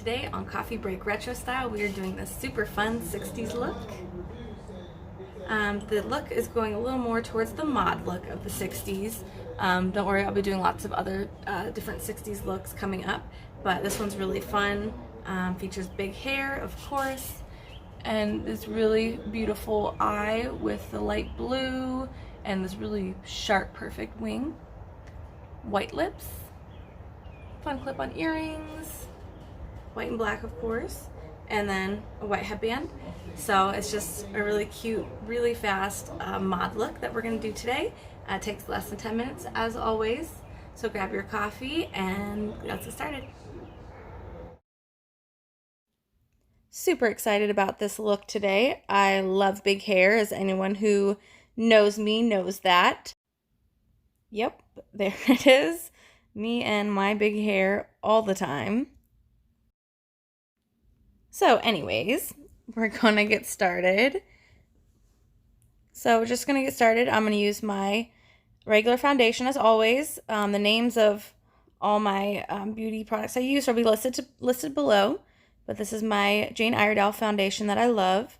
today on Coffee Break Retro Style we are doing this super fun 60s look. The look is going a little more towards the mod look of the 60s. Don't worry, I'll be doing lots of other different 60s looks coming up, but this one's really fun. Features big hair, of course, and this really beautiful eye with the light blue and this really sharp, perfect wing. White lips, fun clip-on earrings, white and black of course, and then a white headband. So it's just a really cute, really fast mod look that we're going to do today. It takes less than 10 minutes as always, so grab your coffee and let's get started. Super excited about this look today. I love big hair, as anyone who knows me knows that. Yep, there it is. Me and my big hair all the time. So anyways, we're gonna get started. So we're just gonna get started. I'm gonna use my regular foundation as always. The names of all my beauty products I use will be listed below. But this is my Jane Iredale foundation that I love.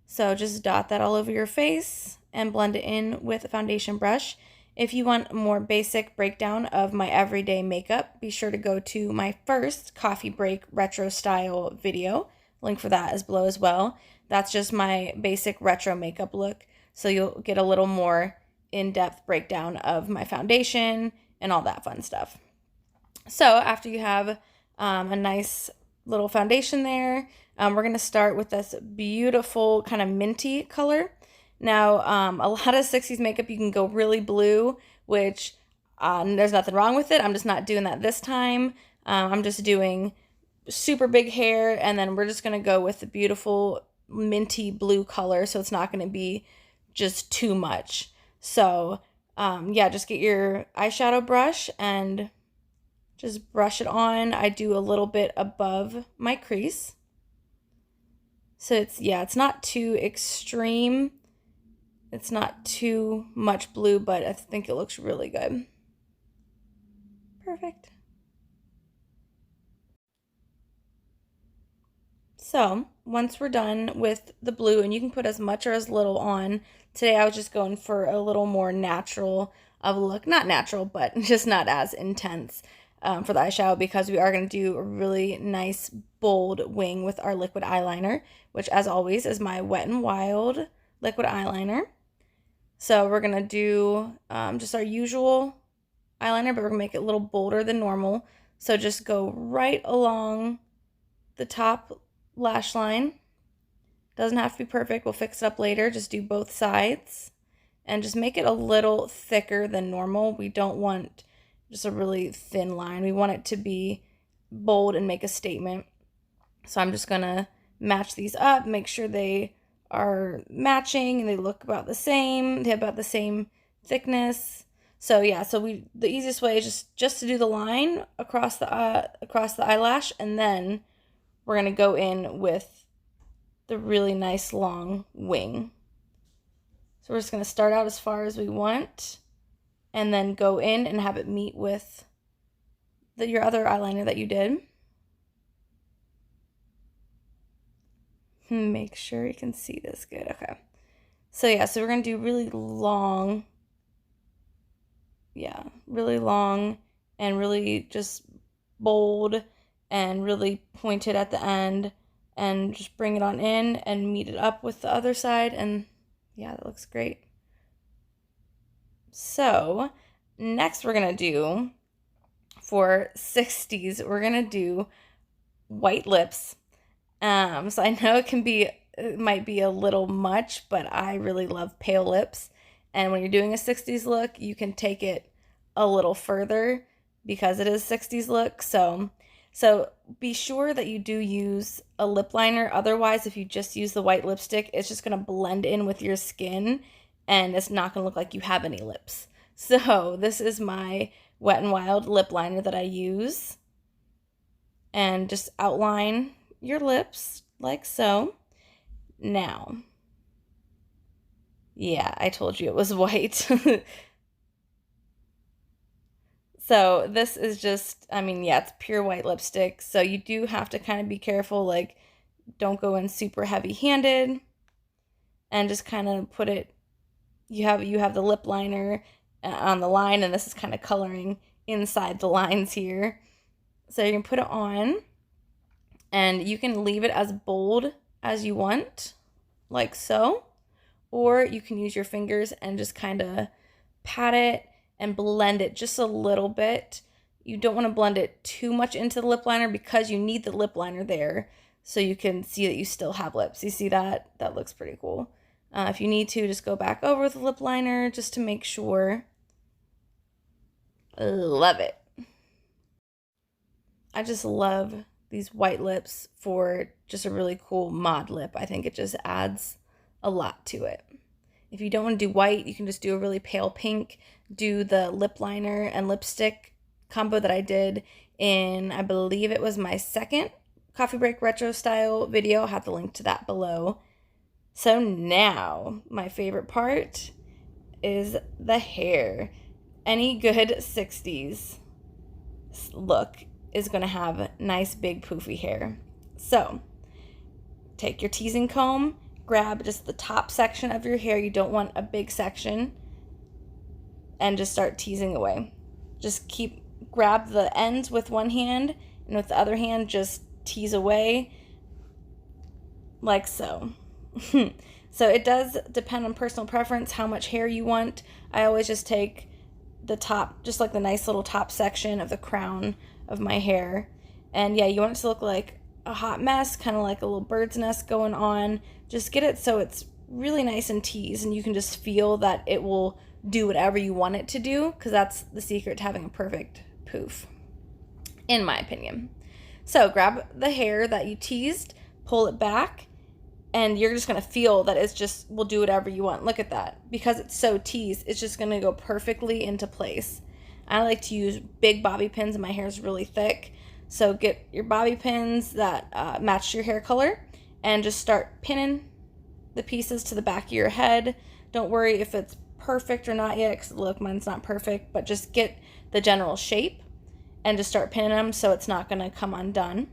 So just dot that all over your face and blend it in with a foundation brush. If you want a more basic breakdown of my everyday makeup, be sure to go to my first Coffee Break Retro Style video. Link for that is below as well. That's just my basic retro makeup look. So you'll get a little more in-depth breakdown of my foundation and all that fun stuff. So after you have a nice little foundation there, we're going to start with this beautiful kind of minty color. Now, a lot of 60s makeup, you can go really blue, which there's nothing wrong with it. I'm just not doing that this time. I'm just doing super big hair, and then we're just going to go with the beautiful minty blue color, so it's not going to be just too much. So, yeah, just get your eyeshadow brush and just brush it on. I do a little bit above my crease. So it's not too extreme. It's not too much blue, but I think it looks really good. Perfect. So once we're done with the blue, and you can put as much or as little on, today I was just going for a little more natural of a look. Not natural, but just not as intense for the eyeshadow, because we are going to do a really nice bold wing with our liquid eyeliner, which as always is my Wet n Wild liquid eyeliner. So we're going to do just our usual eyeliner, but we're going to make it a little bolder than normal. So just go right along the top lash line. Doesn't have to be perfect. We'll fix it up later. Just do both sides and just make it a little thicker than normal. We don't want just a really thin line. We want it to be bold and make a statement. So I'm just going to match these up, make sure they are matching and they look about the same. They have about the same thickness. So yeah, so the easiest way is just to do the line across the eyelash, and then we're going to go in with the really nice long wing. So we're just going to start out as far as we want and then go in and have it meet with your other eyeliner that you did. Make sure you can see this good. Okay. So yeah, so we're going to do really long. Yeah, really long and really just bold and really pointed at the end, and just bring it on in and meet it up with the other side, and yeah, that looks great. So next we're going to do, for 60s, we're going to do white lips. So I know it might be a little much, but I really love pale lips. And when you're doing a 60s look, you can take it a little further because it is 60s look. So be sure that you do use a lip liner. Otherwise, if you just use the white lipstick, it's just going to blend in with your skin and it's not going to look like you have any lips. So this is my Wet n Wild lip liner that I use. And just outline your lips like so. Now, yeah, I told you it was white. So this is just, I mean, yeah, it's pure white lipstick. So you do have to kind of be careful, like don't go in super heavy-handed and just kind of put it, you have the lip liner on the line, and this is kind of coloring inside the lines here. So you can put it on and you can leave it as bold as you want, like so, or you can use your fingers and just kind of pat it and blend it just a little bit. You don't want to blend it too much into the lip liner because you need the lip liner there so you can see that you still have lips. You see that? That looks pretty cool. If you need to, just go back over with the lip liner just to make sure. Love it. I just love these white lips for just a really cool mod lip. I think it just adds a lot to it. If you don't want to do white, you can just do a really pale pink. Do the lip liner and lipstick combo that I did in, I believe it was my second Coffee Break Retro Style video. I'll have the link to that below. So now, my favorite part is the hair. Any good 60s look is going to have nice big poofy hair. So, take your teasing comb, grab just the top section of your hair. You don't want a big section. And just start teasing away. Just grab the ends with one hand, and with the other hand, just tease away like so. So it does depend on personal preference how much hair you want. I always just take the top, just like the nice little top section of the crown of my hair. And yeah, you want it to look like a hot mess, kind of like a little bird's nest going on. Just get it so it's really nice and teased, and you can just feel that it will do whatever you want it to do, because that's the secret to having a perfect poof, in my opinion. So grab the hair that you teased, pull it back, and you're just going to feel that it's just will do whatever you want. Look at that. Because it's so teased, it's just going to go perfectly into place. I like to use big bobby pins, and my hair is really thick. So get your bobby pins that match your hair color and just start pinning the pieces to the back of your head. Don't worry if it's perfect or not yet, because look, mine's not perfect, but just get the general shape and just start pinning them so it's not going to come undone.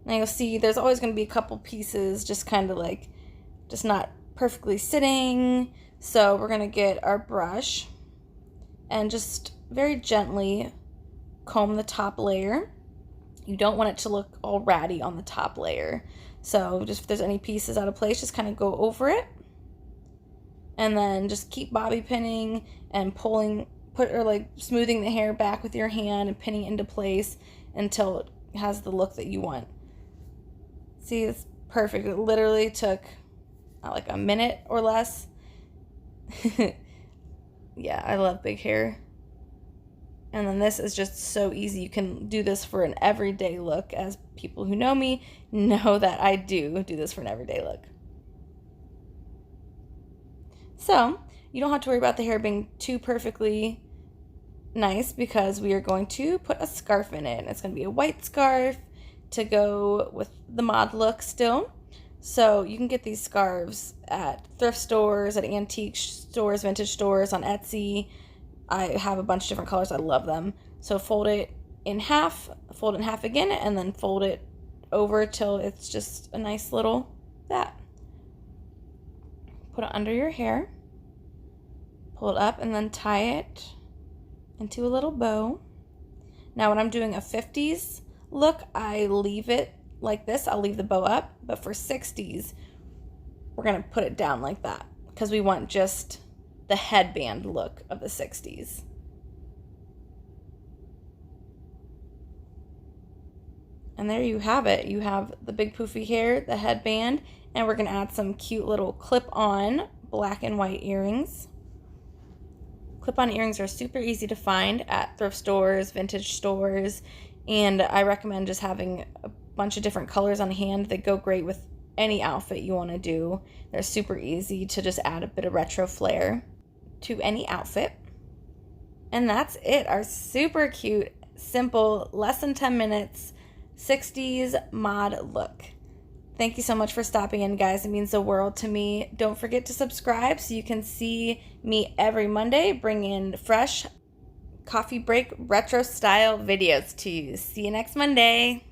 Now you'll see there's always going to be a couple pieces just kind of like just not perfectly sitting. So we're going to get our brush and just very gently comb the top layer. You don't want it to look all ratty on the top layer. So just if there's any pieces out of place, just kind of go over it. And then just keep bobby pinning and smoothing the hair back with your hand and pinning it into place until it has the look that you want. See, it's perfect. It literally took like a minute or less. Yeah, I love big hair. And then this is just so easy. You can do this for an everyday look. As people who know me know that I do this for an everyday look. So, you don't have to worry about the hair being too perfectly nice, because we are going to put a scarf in it. It's going to be a white scarf to go with the mod look still. So you can get these scarves at thrift stores, at antique stores, vintage stores, on Etsy. I have a bunch of different colors. I love them. So fold it in half again, and then fold it over till it's just a nice little that. Put it under your hair, pull it up, and then tie it into a little bow. Now when I'm doing a 50s look, I leave it like this. I'll leave the bow up, but for 60s, we're going to put it down like that because we want just the headband look of the 60s. And there you have it. You have the big poofy hair, the headband, and we're going to add some cute little clip-on black and white earrings. Clip-on earrings are super easy to find at thrift stores, vintage stores, and I recommend just having a bunch of different colors on hand that go great with any outfit you want to do. They're super easy to just add a bit of retro flair to any outfit. And that's it. Our super cute, simple, less than 10 minutes, 60s mod look. Thank you so much for stopping in, guys. It means the world to me. Don't forget to subscribe so you can see me every Monday bring in fresh coffee break retro style videos to you. See you next Monday.